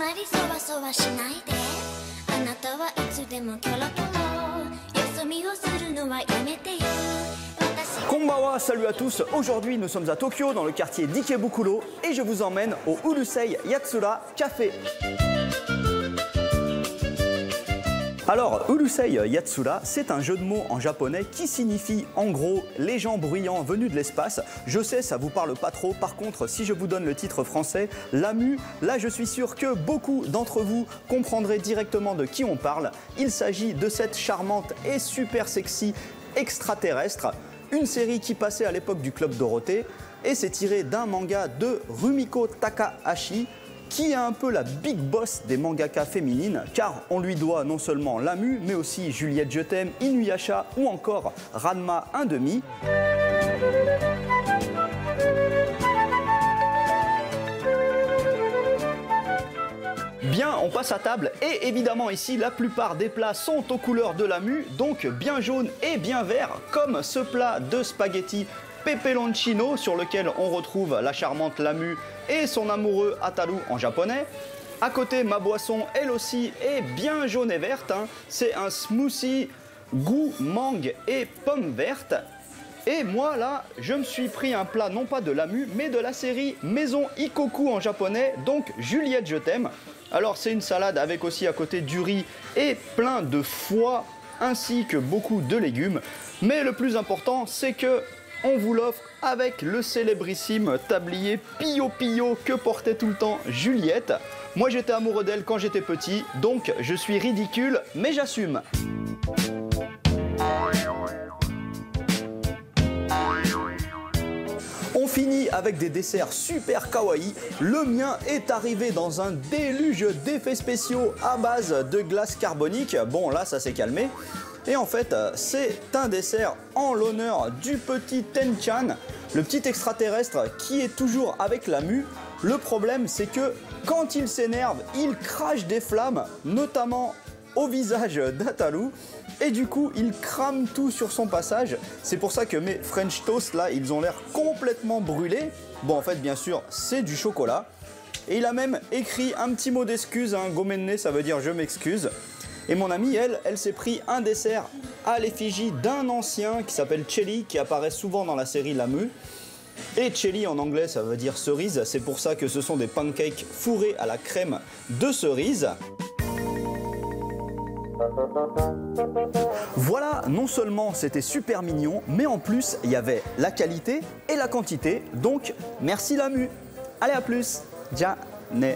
まりそわそわしないであなたはいつでもキョロキョロ休みをするのはやめてよ Konbawa, salut à tous. Aujourd'hui, nous sommes à Tokyo, dans le quartier d'Ikebukuro, et je vous emmène au Urusei Yatsura Café. Alors, Urusei Yatsura, c'est un jeu de mots en japonais qui signifie en gros les gens bruyants venus de l'espace. Je sais, ça vous parle pas trop. Par contre, si je vous donne le titre français, Lamu, là je suis sûr que beaucoup d'entre vous comprendrez directement de qui on parle. Il s'agit de cette charmante et super sexy extraterrestre. Une série qui passait à l'époque du Club Dorothée et c'est tiré d'un manga de Rumiko Takahashi qui est un peu la big boss des mangakas féminines car on lui doit non seulement Lamu mais aussi Juliette Je t'aime, Inuyasha ou encore Ranma 1/2. Bien, on passe à table et évidemment ici la plupart des plats sont aux couleurs de Lamu, donc bien jaune et bien vert, comme ce plat de spaghetti peperoncino sur lequel on retrouve la charmante Lamu et son amoureux Ataru en japonais. À côté, ma boisson, elle aussi, est bien jaune et verte, hein. C'est un smoothie goût mangue et pomme verte. Et moi là, je me suis pris un plat non pas de Lamu, mais de la série Maison Ikoku en japonais, donc Juliette Je t'aime. Alors c'est une salade avec aussi à côté du riz et plein de foie ainsi que beaucoup de légumes. Mais le plus important c'est que on vous l'offre avec le célébrissime tablier Pio Pio que portait tout le temps Juliette. Moi j'étais amoureux d'elle quand j'étais petit, donc je suis ridicule mais j'assume. On finit avec des desserts super kawaii. Le mien est arrivé dans un déluge d'effets spéciaux à base de glace carbonique. Bon là ça s'est calmé. Et en fait c'est un dessert en l'honneur du petit Tenchan, le petit extraterrestre qui est toujours avec Lamu. Le problème c'est que quand il s'énerve, il crache des flammes, notamment au visage d'Ataru. Et du coup, il crame tout sur son passage. C'est pour ça que mes French Toast, là, ils ont l'air complètement brûlés. Bon, en fait, bien sûr, c'est du chocolat. Et il a même écrit un petit mot d'excuse, hein. Gomenne, ça veut dire je m'excuse. Et mon amie, elle s'est pris un dessert à l'effigie d'un ancien qui s'appelle Chelly, qui apparaît souvent dans la série Lamu. Et Chelly en anglais, ça veut dire cerise. C'est pour ça que ce sont des pancakes fourrés à la crème de cerise. Voilà, non seulement c'était super mignon, mais en plus il y avait la qualité et la quantité, donc merci Lamu. Allez à plus, ja ne.